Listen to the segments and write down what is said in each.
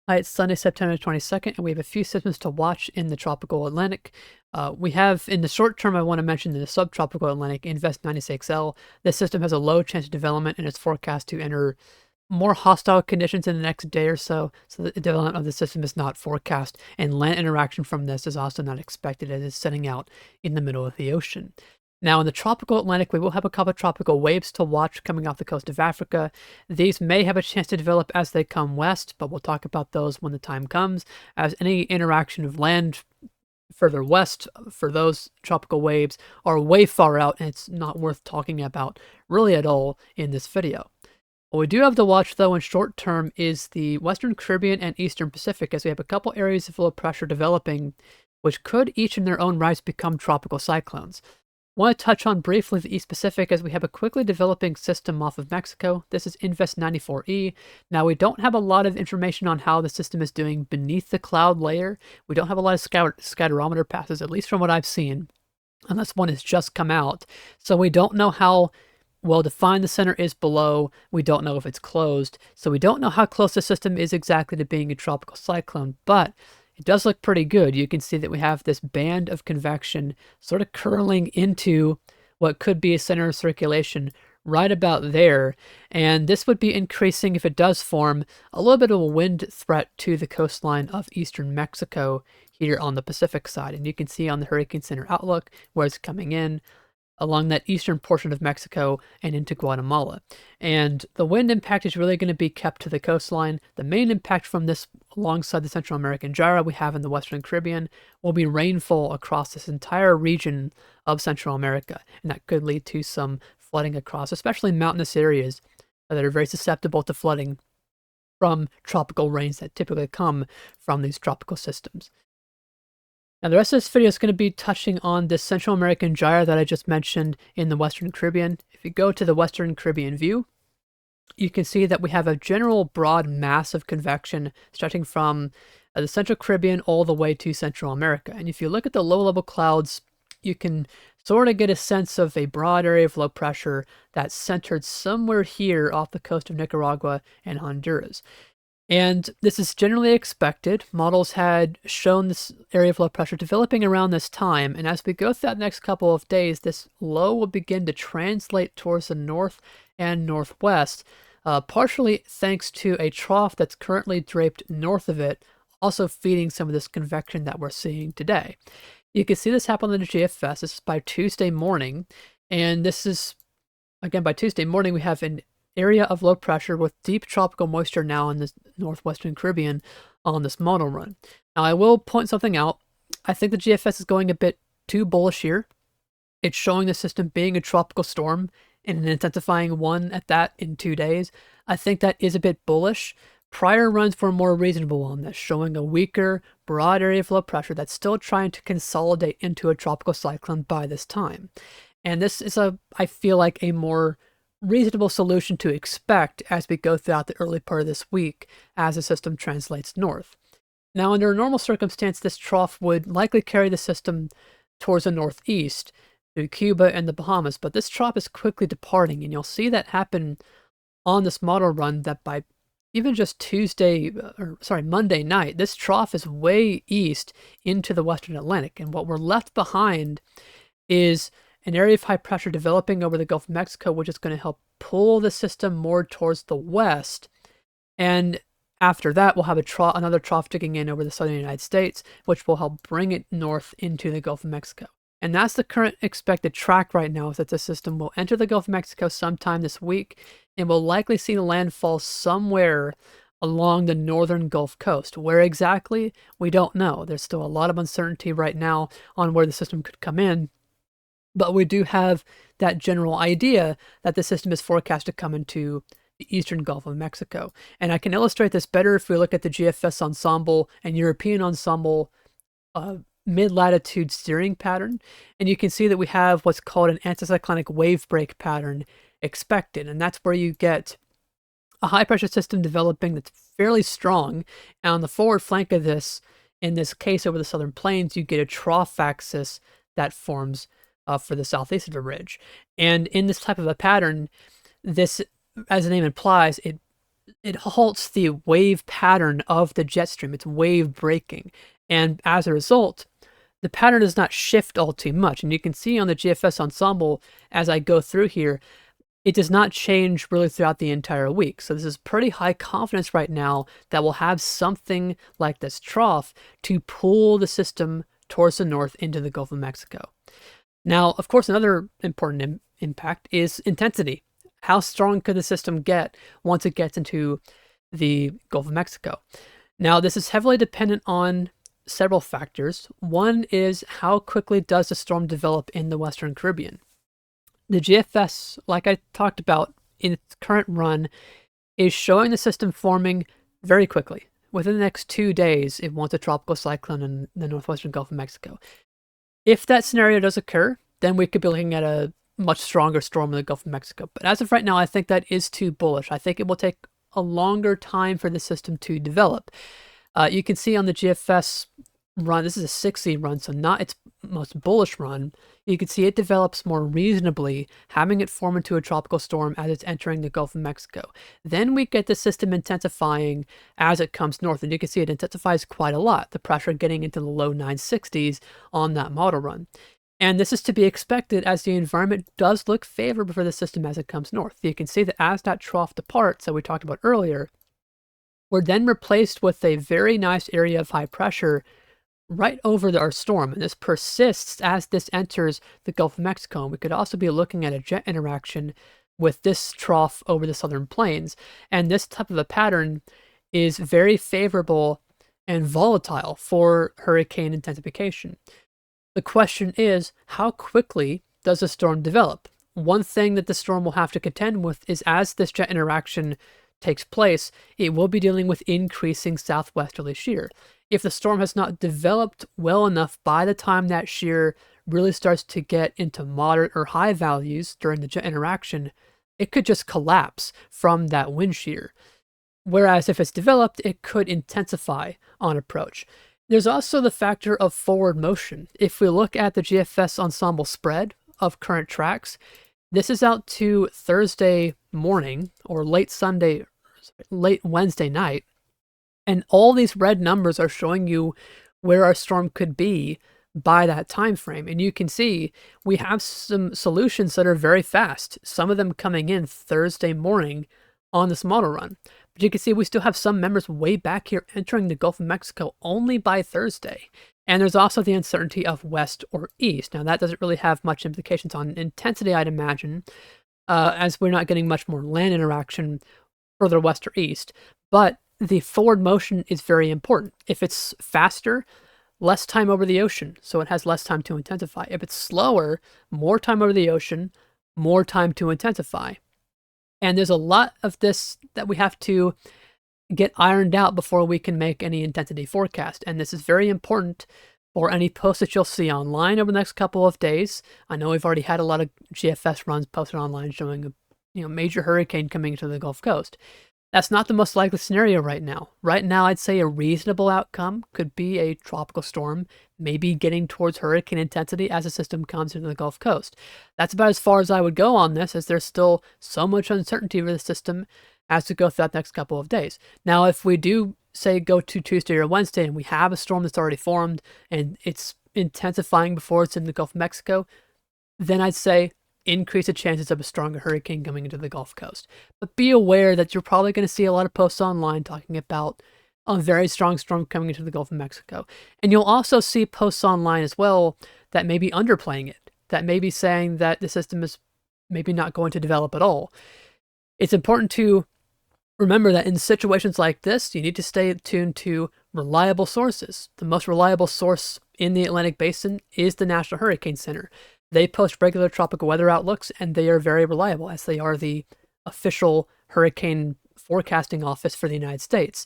Hi, it's Sunday, September 22nd, and we have a few systems to watch in the tropical Atlantic. We have, in the short term, I want to mention the subtropical Atlantic, Invest 96L. This system has a low chance of development and is forecast to enter more hostile conditions in the next day or so, so the development of the system is not forecast, and land interaction from this is also not expected as it's setting out in the middle of the ocean. Now, in the tropical Atlantic, we will have a couple of tropical waves to watch coming off the coast of Africa. These may have a chance to develop as they come west, but we'll talk about those when the time comes, as any interaction of land further west for those tropical waves are way far out, and it's not worth talking about really at all in this video. What we do have to watch, though, in short term is the Western Caribbean and Eastern Pacific, as we have a couple areas of low pressure developing, which could each in their own right become tropical cyclones. I want to touch on briefly the East Pacific as we have a quickly developing system off of Mexico. This is Invest 94E. Now, we don't have a lot of information on how the system is doing beneath the cloud layer. We don't have a lot of scatterometer passes, at least from what I've seen, unless one has just come out. So we don't know how well defined the center is below. We don't know if it's closed. So we don't know how close the system is exactly to being a tropical cyclone, but it does look pretty good. You can see that we have this band of convection sort of curling into what could be a center of circulation right about there. And this would be increasing, if it does form, a little bit of a wind threat to the coastline of eastern Mexico here on the Pacific side. And you can see on the Hurricane Center outlook where it's coming in along that eastern portion of Mexico and into Guatemala. And the wind impact is really going to be kept to the coastline. The main impact from this alongside the Central American gyra we have in the Western Caribbean will be rainfall across this entire region of Central America. And that could lead to some flooding across, especially mountainous areas that are very susceptible to flooding from tropical rains that typically come from these tropical systems. Now, the rest of this video is going to be touching on this Central American gyre that I just mentioned in the Western Caribbean. If you go to the Western Caribbean view, you can see that we have a general broad mass of convection stretching from the Central Caribbean all the way to Central America. And if you look at the low-level clouds, you can sort of get a sense of a broad area of low pressure that's centered somewhere here off the coast of Nicaragua and Honduras. And this is generally expected. Models had shown this area of low pressure developing around this time, and as we go through that next couple of days, this low will begin to translate towards the north and northwest, partially thanks to a trough that's currently draped north of it, also feeding some of this convection that we're seeing today. You can see this happen in the GFS. This is by Tuesday morning, and this is, again, by Tuesday morning, we have an area of low pressure with deep tropical moisture now in the northwestern Caribbean on this model run. Now, I will point something out. I think the GFS is going a bit too bullish here. It's showing the system being a tropical storm and an intensifying one at that in 2 days. I think that is a bit bullish. Prior runs were more reasonable on this, showing a weaker, broad area of low pressure that's still trying to consolidate into a tropical cyclone by this time. And this is, I feel like, a more reasonable solution to expect as we go throughout the early part of this week as the system translates north. Now, under a normal circumstance, this trough would likely carry the system towards the northeast to Cuba and the Bahamas, but this trough is quickly departing, and you'll see that happen on this model run that by even just Monday night, this trough is way east into the Western Atlantic, and what we're left behind is an area of high pressure developing over the Gulf of Mexico, which is going to help pull the system more towards the west. And after that, we'll have another trough digging in over the southern United States, which will help bring it north into the Gulf of Mexico. And that's the current expected track right now, is that the system will enter the Gulf of Mexico sometime this week, and will likely see the landfall somewhere along the northern Gulf Coast. Where exactly, we don't know. There's still a lot of uncertainty right now on where the system could come in. But we do have that general idea that the system is forecast to come into the eastern Gulf of Mexico. And I can illustrate this better if we look at the GFS ensemble and European ensemble mid-latitude steering pattern. And you can see that we have what's called an anticyclonic wave break pattern expected. And that's where you get a high-pressure system developing that's fairly strong. And on the forward flank of this, in this case over the southern plains, you get a trough axis that forms for the southeast of the ridge. And in this type of a pattern, this, as the name implies, it it halts the wave pattern of the jet stream. It's wave breaking. And as a result, the pattern does not shift all too much. And you can see on the GFS ensemble, as I go through here, it does not change really throughout the entire week. So this is pretty high confidence right now that we'll have something like this trough to pull the system towards the north into the Gulf of Mexico. Now, of course, another important impact is intensity. How strong could the system get once it gets into the Gulf of Mexico? Now, this is heavily dependent on several factors. One is how quickly does the storm develop in the Western Caribbean? The GFS, like I talked about in its current run, is showing the system forming very quickly. Within the next 2 days, it wants a tropical cyclone in the northwestern Gulf of Mexico. If that scenario does occur, then we could be looking at a much stronger storm in the Gulf of Mexico. But as of right now, I think that is too bullish. I think it will take a longer time for the system to develop. You can see on the GFS run, this is a 6Z run, so not its most bullish run. You can see it develops more reasonably, having it form into a tropical storm as it's entering the Gulf of Mexico. Then we get the system intensifying as it comes north, and you can see it intensifies quite a lot, the pressure getting into the low 960s on that model run. And this is to be expected as the environment does look favorable for the system as it comes north. You can see that as that trough departs that we talked about earlier, we're then replaced with a very nice area of high pressure right over our storm, and this persists as this enters the Gulf of Mexico. And we could also be looking at a jet interaction with this trough over the southern plains, and this type of a pattern is very favorable and volatile for hurricane intensification. The question is, how quickly does the storm develop? One thing that the storm will have to contend with is as this jet interaction takes place, it will be dealing with increasing southwesterly shear. If the storm has not developed well enough by the time that shear really starts to get into moderate or high values during the jet interaction, it could just collapse from that wind shear. Whereas if it's developed, it could intensify on approach. There's also the factor of forward motion. If we look at the GFS ensemble spread of current tracks, this is out to Thursday morning or late Wednesday night. And all these red numbers are showing you where our storm could be by that time frame. And you can see we have some solutions that are very fast, some of them coming in Thursday morning on this model run. But you can see we still have some members way back here entering the Gulf of Mexico only by Thursday. And there's also the uncertainty of west or east. Now, that doesn't really have much implications on intensity, I'd imagine, as we're not getting much more land interaction further west or east. But the forward motion is very important. If it's faster, less time over the ocean, so it has less time to intensify. If it's slower, more time over the ocean, more time to intensify. And there's a lot of this that we have to get ironed out before we can make any intensity forecast. And this is very important for any posts that you'll see online over the next couple of days. I know we've already had a lot of GFS runs posted online showing a major hurricane coming into the Gulf Coast. That's not the most likely scenario right now. Right now, I'd say a reasonable outcome could be a tropical storm, maybe getting towards hurricane intensity as the system comes into the Gulf Coast. That's about as far as I would go on this, as there's still so much uncertainty for the system as we go throughout the next couple of days. Now, if we do, say, go to Tuesday or Wednesday and we have a storm that's already formed and it's intensifying before it's in the Gulf of Mexico, then I'd say increase the chances of a stronger hurricane coming into the Gulf Coast. But be aware that you're probably going to see a lot of posts online talking about a very strong storm coming into the Gulf of Mexico. And you'll also see posts online as well that may be underplaying it, that may be saying that the system is maybe not going to develop at all. It's important to remember that in situations like this, you need to stay tuned to reliable sources. The most reliable source in the Atlantic Basin is the National Hurricane Center. They post regular tropical weather outlooks, and they are very reliable, as they are the official hurricane forecasting office for the United States.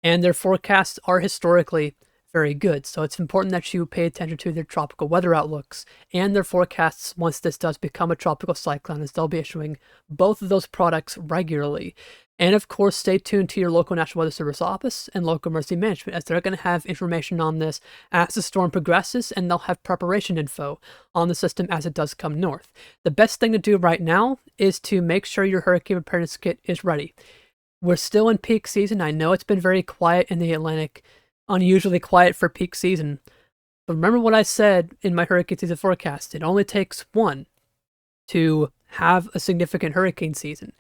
And their forecasts are historically very good. So it's important that you pay attention to their tropical weather outlooks and their forecasts once this does become a tropical cyclone, as they'll be issuing both of those products regularly. And of course, stay tuned to your local National Weather Service office and local emergency management, as they're going to have information on this as the storm progresses, and they'll have preparation info on the system as it does come north. The best thing to do right now is to make sure your hurricane preparedness kit is ready. we're still in peak season. I know it's been very quiet in the Atlantic, unusually quiet for peak season. But remember what I said in my hurricane season forecast. It only takes one to have a significant hurricane season.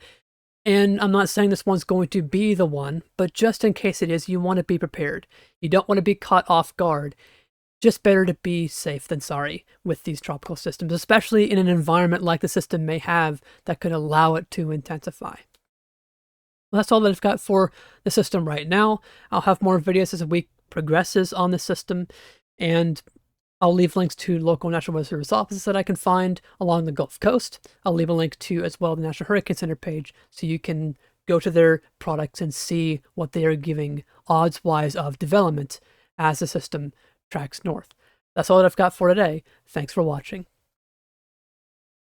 And I'm not saying this one's going to be the one, but just in case it is, you want to be prepared. You don't want to be caught off guard. Just better to be safe than sorry with these tropical systems, especially in an environment like the system may have that could allow it to intensify. Well, that's all that I've got for the system right now. I'll have more videos as the week progresses on the system, and I'll leave links to local National Weather Service offices that I can find along the Gulf Coast. I'll leave a link to as well the National Hurricane Center page so you can go to their products and see what they are giving odds-wise of development as the system tracks north. That's all that I've got for today. Thanks for watching.